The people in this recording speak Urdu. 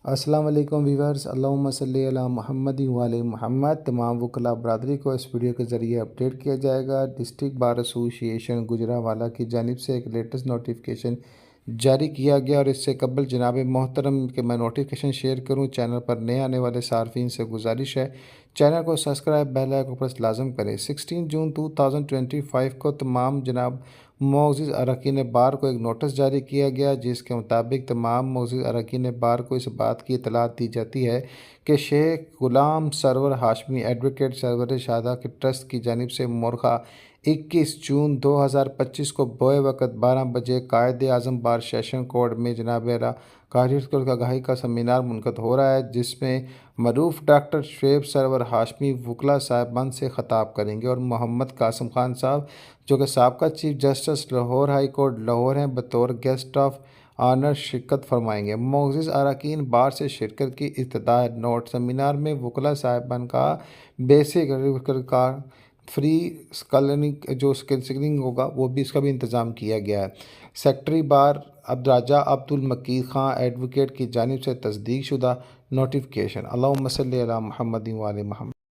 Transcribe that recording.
السلام علیکم ویورز، اللہم صلی علی محمد وعلی محمد۔ تمام وکلاء برادری کو اس ویڈیو کے ذریعے اپڈیٹ کیا جائے گا۔ ڈسٹرکٹ بار ایسوسی ایشن گوجرانوالہ کی جانب سے ایک لیٹسٹ نوٹیفیکیشن جاری کیا گیا، اور اس سے قبل جناب محترم کہ میں نوٹیفیکیشن شیئر کروں، چینل پر نئے آنے والے صارفین سے گزارش ہے چینل کو سبسکرائب، بیل آئیکن پر لازم کریں۔ 16 جون 2025 کو تمام جناب معزز اراکین بار کو ایک نوٹس جاری کیا گیا، جس کے مطابق تمام معزز اراکین بار کو اس بات کی اطلاع دی جاتی ہے کہ شیخ غلام سرور ہاشمی ایڈوکیٹ سرور شہداء کے ٹرسٹ کی جانب سے مورخہ 21 جون 2025 کو بوئے وقت 12 بجے قائد اعظم بار سیشن کورٹ میں جناب کاریت آگاہی کا سیمینار منعقد ہو رہا ہے، جس میں معروف ڈاکٹر شعیب سرور ہاشمی وکلاء صاحبان سے خطاب کریں گے، اور محمد قاسم خان صاحب جو کہ سابقہ chief justice Lahore high court Lahore ہیں، بطور گیسٹ آف آنر شرکت فرمائیں گے۔ معزز اراکین بار سے شرکت کی ابتداء نوٹ: سیمینار میں وکلاء صاحبان کا بیسک فری اسکریننگ ہوگا، وہ بھی اس کا بھی انتظام کیا گیا ہے۔ سیکرٹری بار راجہ عبد المقید خان ایڈوکیٹ کی جانب سے تصدیق شدہ نوٹیفیکیشن۔ اللہم صلی علی محمد وعلی محمد۔